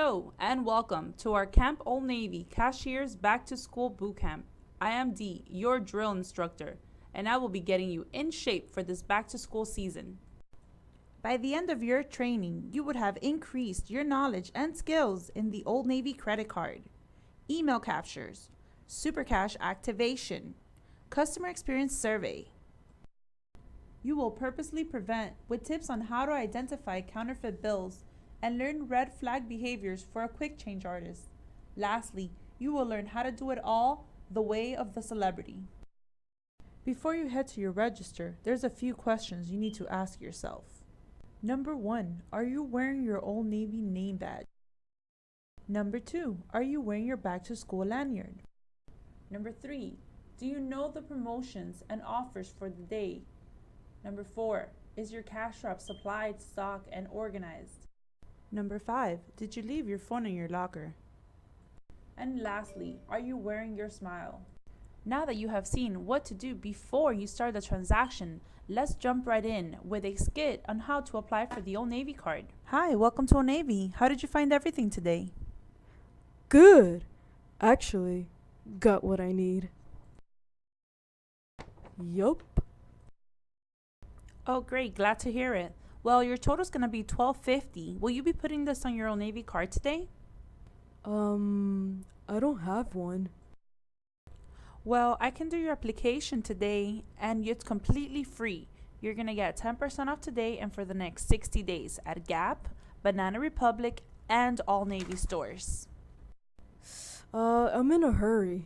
Hello and welcome to our Camp Old Navy Cashiers Back to School Boot Camp. I am Dee, your drill instructor, and I will be getting you in shape for this back to school season. By the end of your training, you would have increased your knowledge and skills in the Old Navy credit card, email captures, super cash activation, customer experience survey. You will purposely prevent with tips on how to identify counterfeit bills and learn red flag behaviors for a quick change artist. Lastly, you will learn how to do it all the way of the celebrity. Before you head to your register, there's a few questions you need to ask yourself. Number 1, are you wearing your Old Navy name badge? Number 2, are you wearing your back to school lanyard? Number 3, do you know the promotions and offers for the day? Number 4, is your cash wrap supplied, stocked, and organized? Number 5, did you leave your phone in your locker? And lastly, are you wearing your smile? Now that you have seen what to do before you start the transaction, let's jump right in with a skit on how to apply for the Old Navy card. Hi, welcome to Old Navy. How did you find everything today? Good. Actually, got what I need. Yup. Oh, great. Glad to hear it. Well, your total's going to be $12.50. Will you be putting this on your Old Navy card today? I don't have one. Well, I can do your application today and it's completely free. You're going to get 10% off today and for the next 60 days at Gap, Banana Republic, and all Navy stores. I'm in a hurry.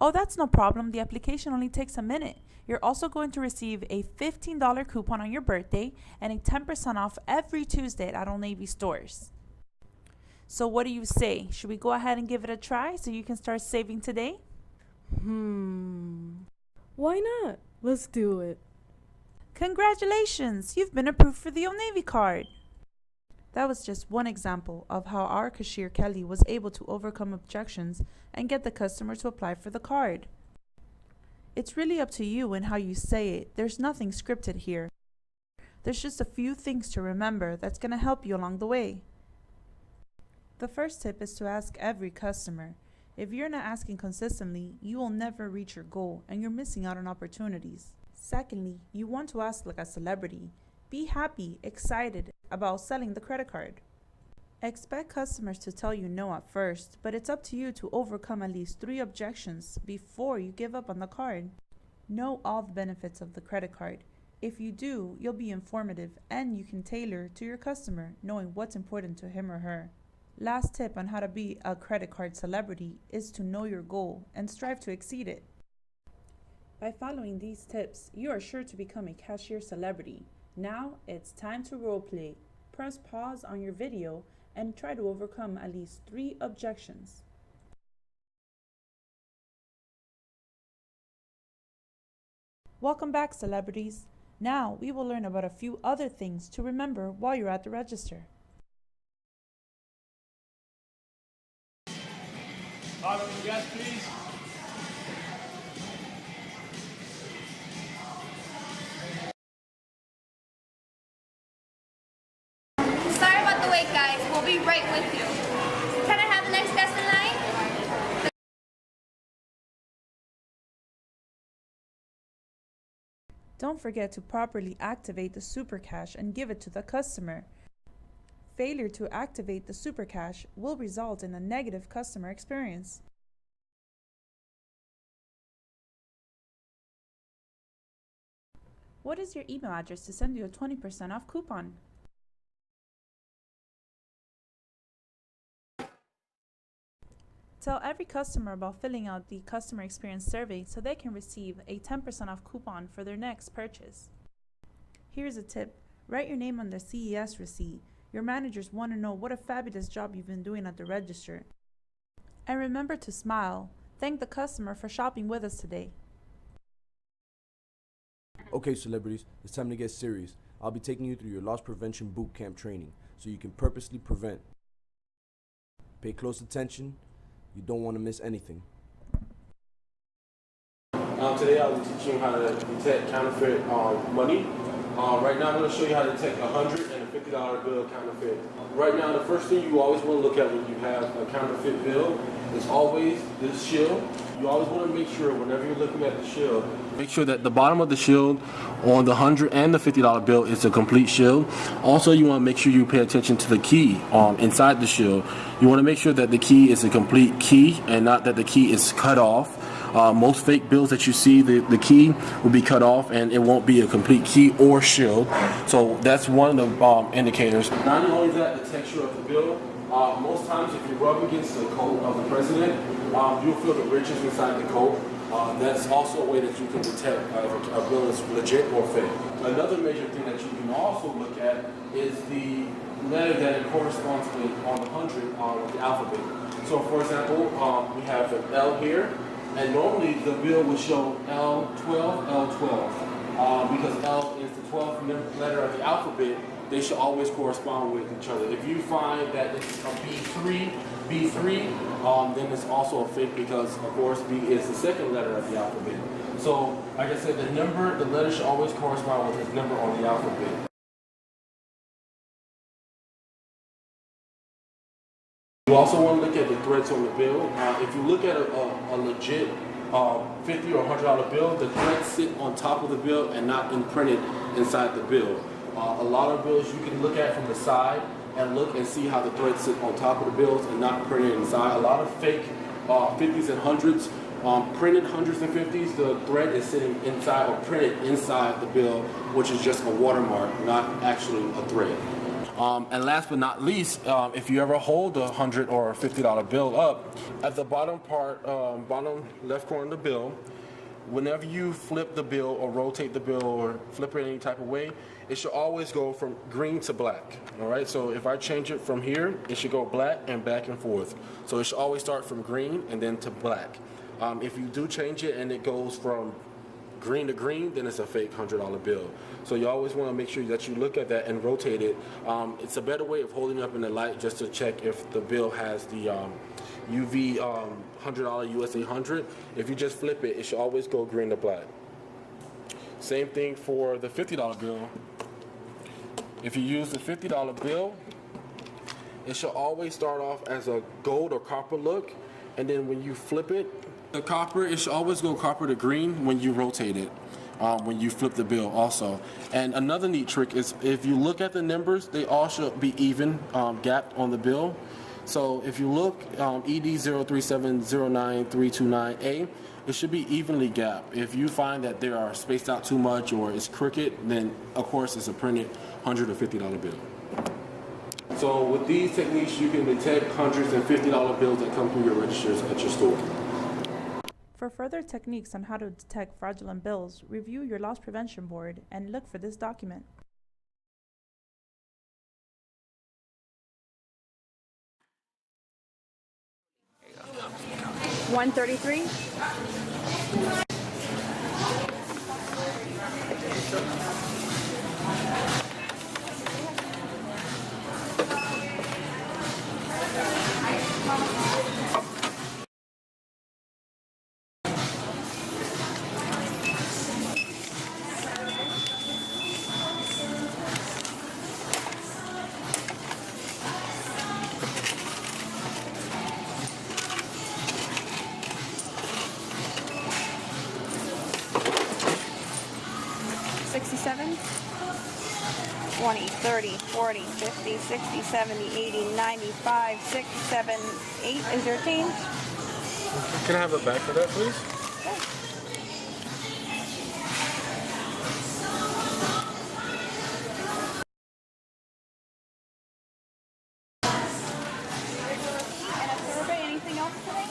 Oh, that's no problem. The application only takes a minute. You're also going to receive a $15 coupon on your birthday and a 10% off every Tuesday at Old Navy stores. So what do you say? Should we go ahead and give it a try so you can start saving today? Why not? Let's do it. Congratulations! You've been approved for the Old Navy card. That was just one example of how our cashier Kelly was able to overcome objections and get the customer to apply for the card. It's really up to you and how you say it. There's nothing scripted here. There's just a few things to remember that's going to help you along the way. The first tip is to ask every customer. If you're not asking consistently, you will never reach your goal and you're missing out on opportunities. Secondly, you want to ask like a celebrity. Be happy, excited about selling the credit card. Expect customers to tell you no at first, but it's up to you to overcome at least 3 objections before you give up on the card. Know all the benefits of the credit card. If you do, you'll be informative and you can tailor to your customer, knowing what's important to him or her. Last tip on how to be a credit card celebrity is to know your goal and strive to exceed it. By following these tips, you are sure to become a cashier celebrity. Now it's time to roleplay. Press pause on your video and try to overcome at least 3 objections. Welcome back, celebrities. Now we will learn about a few other things to remember while you're at the register. Auto, yes, please. Sorry about the wait, guys. We'll be right with you. Can I have the next guest in line? Don't forget to properly activate the Super Cash and give it to the customer. Failure to activate the Super Cash will result in a negative customer experience. What is your email address to send you a 20% off coupon? Tell every customer about filling out the customer experience survey so they can receive a 10% off coupon for their next purchase. Here's a tip. Write your name on the CES receipt. Your managers want to know what a fabulous job you've been doing at the register. And remember to smile. Thank the customer for shopping with us today. Okay, celebrities, it's time to get serious. I'll be taking you through your loss prevention boot camp training so you can purposely prevent. Pay close attention. You don't want to miss anything. Today I'll be teaching you how to detect counterfeit money. Right now I'm going to show you how to detect $100 and $50 bill counterfeit. Right now, the first thing you always want to look at when you have a counterfeit bill is always this shield. You always want to make sure whenever you're looking at the shield, make sure that the bottom of the shield on the $100 and the $50 bill is a complete shield. Also, you want to make sure you pay attention to the key inside the shield. You want to make sure that the key is a complete key and not that the key is cut off. Most fake bills that you see, the key will be cut off and it won't be a complete key or shield. So that's one of the indicators. Not only that, the texture of the bill. Most times if you rub against the coat of the president, you'll feel the ridges inside the coat. That's also a way that you can detect if a bill is legit or fake. Another major thing that you can also look at is the letter that it corresponds with on the 100 with the alphabet. So for example, we have an L here. And normally the bill will show L12, L12. Because L is the 12th letter of the alphabet, they should always correspond with each other. If you find that it's a B3, then it's also a fake because, of course, B is the second letter of the alphabet. So, like I said, the letter should always correspond with its number on the alphabet. You also want to look at the threads on the bill. If you look at a legit $50 or $100 bill, the threads sit on top of the bill and not imprinted inside the bill. A lot of bills you can look at from the side and look and see how the threads sit on top of the bills and not printed inside. A lot of fake 50s and 100s, printed 100s and 50s, the thread is sitting inside or printed inside the bill, which is just a watermark, not actually a thread. And last but not least, if you ever hold a $100 or $50 bill up, at the bottom part, bottom left corner of the bill, whenever you flip the bill or rotate the bill or flip it any type of way, it should always go from green to black. All right, so if I change it from here, it should go black and back and forth. So it should always start from green and then to black. If you do change it and it goes from green to green, then it's a fake $100 bill. So you always want to make sure that you look at that and rotate it. It's a better way of holding it up in the light just to check if the bill has the UV $100 USA 100. If you just flip it, it should always go green to black. Same thing for the $50 bill. If you use the $50 bill, it should always start off as a gold or copper look, and then when you flip it, the copper, it should always go copper to green when you rotate it, when you flip the bill also. And another neat trick is if you look at the numbers, they all should be even gapped on the bill. So if you look, ED03709329A, it should be evenly gapped. If you find that they are spaced out too much or it's crooked, then of course it's a printed $100 or $50 bill. So with these techniques, you can detect $100s and $50 bills that come through your registers at your store. For further techniques on how to detect fraudulent bills, review your Loss Prevention Board and look for this document. $133. $67, 20, 30, 40, 50, 60, 70, 80, 95, 6, 7, 8. Is there change? Can I have a bag for that, please? And a survey, anything else today?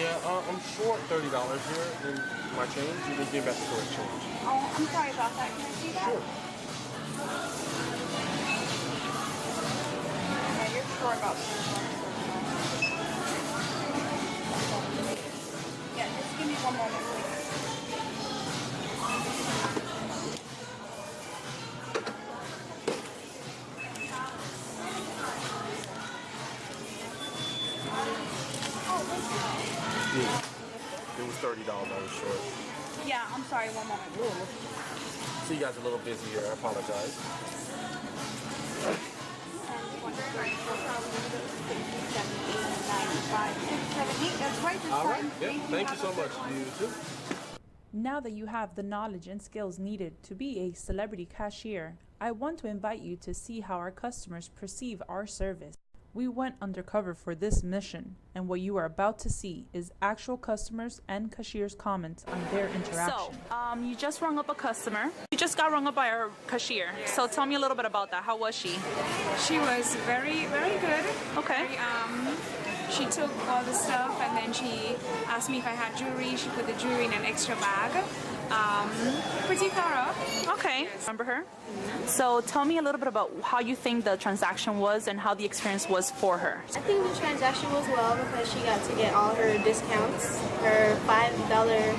Yeah, I'm short $30 here in my change. You didn't give back the correct change. Oh, I'm sorry about that. Can I see that? Sure. Yeah, you're short about Yeah, just give me one moment, please. It was $30 I was short. Yeah, I'm sorry, one moment. See you guys a little busy here. I apologize. That's right. This All right. time. Yep. Thank you so much. You too. Now that you have the knowledge and skills needed to be a celebrity cashier, I want to invite you to see how our customers perceive our service. We went undercover for this mission, and what you are about to see is actual customers and cashiers' comments on their interaction. So, you just rung up a customer. You just got rung up by our cashier. Yes. So tell me a little bit about that. How was she? She was very, very good. Okay. She took all the stuff and then she asked me if I had jewelry. She put the jewelry in an extra bag. Pretty thorough. Okay. Yes. Remember her? So tell me a little bit about how you think the transaction was and how the experience was for her. I think the transaction was well because she got to get all her discounts, her $5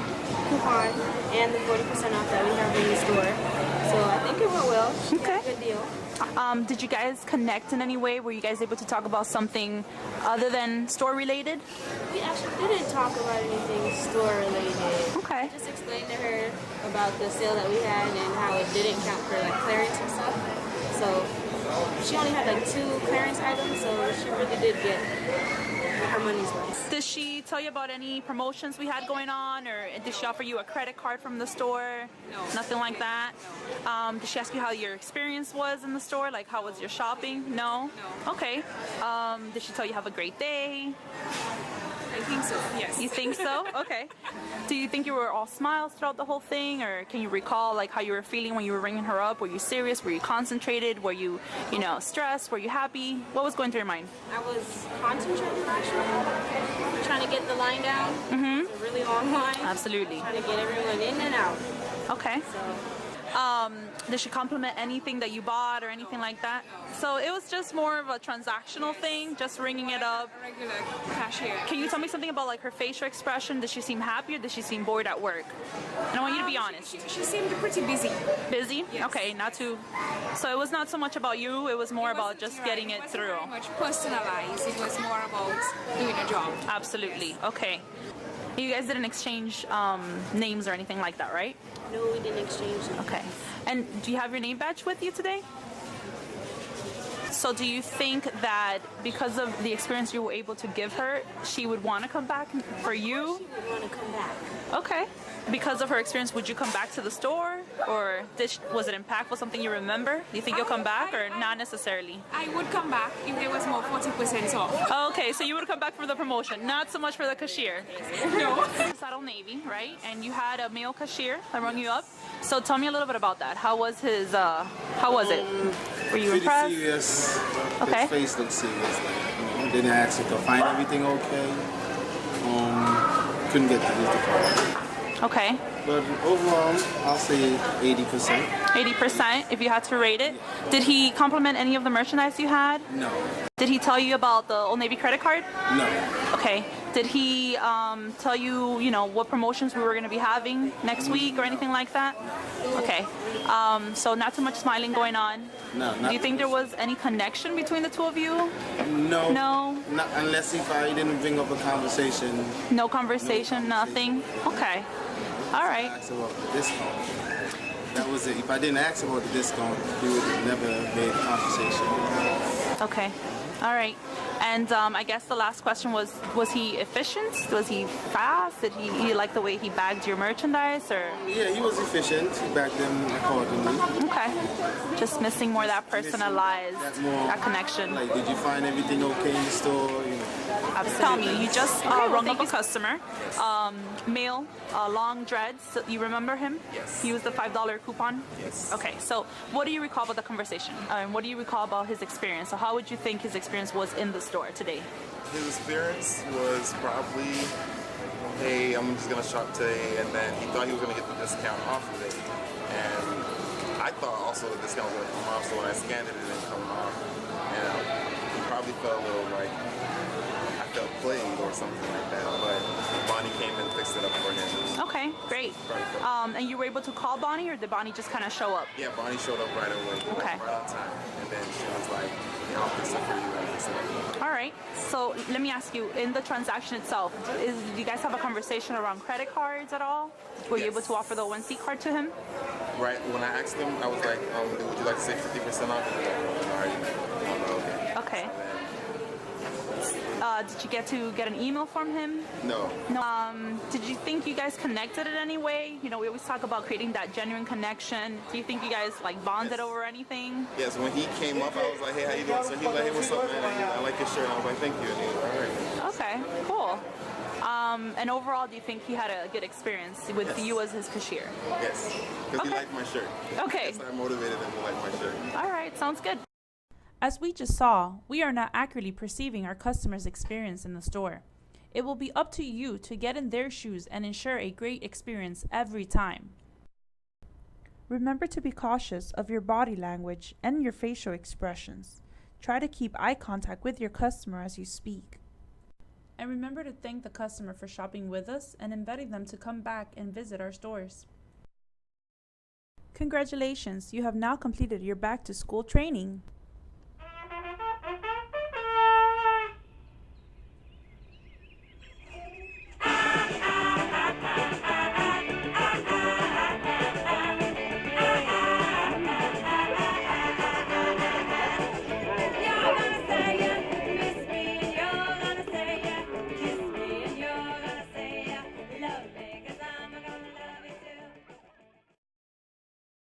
coupon, and the 40% off that we have in the store. So I think it went well. She got a good deal. Did you guys connect in any way? Were you guys able to talk about something other than store related? We actually didn't talk about anything store related. Okay. I just explained to her about the sale that we had and how it didn't count for like clearance and stuff. So she only had like 2 clearance items, so she really did get her money's worth. Did she tell you about any promotions we had going on, or did she offer you a credit card from the store? No. Nothing like that? Did she ask you how your experience was in the store? Like, how was your shopping? No? No. Okay. Did she tell you have a great day? I think so, yes. You think so? Okay. Do you think you were all smiles throughout the whole thing, or can you recall like how you were feeling when you were ringing her up? Were you serious? Were you concentrated? Were you, stressed? Were you happy? What was going through your mind? I was concentrating actually, trying to get the line down. Mm-hmm. It's a really long line. Absolutely. Trying to get everyone in and out. Okay. So Did she compliment anything that you bought or anything like that? So it was just more of a transactional thing, just ringing it up. A regular cashier. Can you tell me something about like her facial expression? Did she seem happy or did she seem bored at work? And I want you to be honest. She seemed pretty busy. Busy? Yes. Okay, not too. So it was not so much about you, it was more about just getting it wasn't through. very much personalized. It was more about doing a job. Absolutely. Okay. You guys didn't exchange names or anything like that, right? no, we didn't exchange them. Okay. And do you have your name badge with you today? So do you think that because of the experience you were able to give her, she would want to come back for you? She would want to come back. Okay. Because of her experience, would you come back to the store? Or was it impactful, something you remember? Do you think you'll come back or not necessarily? I would come back if there was more 40% off. Okay, so you would come back for the promotion, not so much for the cashier. No. Saddle Navy, right? And you had a male cashier that rung you up. So tell me a little bit about that. How was it? Were you Pretty impressed? serious. Okay. His face looked serious. Like, didn't ask if to find everything okay. Couldn't get to use the card. Okay. But overall, I'll say 80%. 80% if you had to rate it. Did he compliment any of the merchandise you had? No. Did he tell you about the Old Navy credit card? No. Okay. Did he tell you, what promotions we were going to be having next week or anything like that? Okay. So not too much smiling going on. No. Do you think there was any connection between the two of you? No. No? Not unless if I didn't bring up a conversation. No conversation, nothing? Okay. All right. Ask about the discount. That was it. If I didn't ask about the discount, he would have never made a conversation. Okay. All right. And I guess the last question was he efficient? Was he fast? Did he like the way he bagged your merchandise? Or Yeah, he was efficient. He backed them accordingly. okay. Just missing more that personalized, more, that connection. Like, did you find everything okay in the store? Tell me, you just rung up a customer, male, long dreads. You remember him? Yes. He used the $5 coupon? Yes. Okay, so what do you recall about the conversation? What do you recall about his experience? So how would you think his experience was in the store today? His experience was probably, hey, I'm just gonna shop today, and then he thought he was gonna get the discount off of it, and I thought also the discount was gonna come off. So when I scanned it, it didn't come off, and he probably felt a little like I felt played or something like that. But Bonnie came and fixed it up for him. Okay, great. And you were able to call Bonnie, or did Bonnie just kind of show up? Yeah, Bonnie showed up right away, Okay. right on time, and then she was like, "I'll fix it for you." And I fixed it up. All right. So let me ask you, in the transaction itself, did you guys have a conversation around credit cards at all? Were you Yes. able to offer the 1C card to him? Right when I asked him, I was like, "Would you like to say 50% off?" And he was like, "No, I already know." Okay. Okay. Did you get to get an email from him? No. No. Did you think you guys connected in any way? You know, we always talk about creating that genuine connection. Do you think you guys like bonded over anything? Yes, when he came up, I was like, hey, how you doing? So he was like, hey, what's up, man? And I like your shirt. And I was like, thank you. And he was like, all right. Okay, cool. And overall, do you think he had a good experience with you as his cashier? Yes, because he liked my shirt. Okay. That's why I motivated him to like my shirt. All right, sounds good. As we just saw, we are not accurately perceiving our customers' experience in the store. It will be up to you to get in their shoes and ensure a great experience every time. Remember to be cautious of your body language and your facial expressions. Try to keep eye contact with your customer as you speak. And remember to thank the customer for shopping with us and inviting them to come back and visit our stores. Congratulations, you have now completed your back to school training.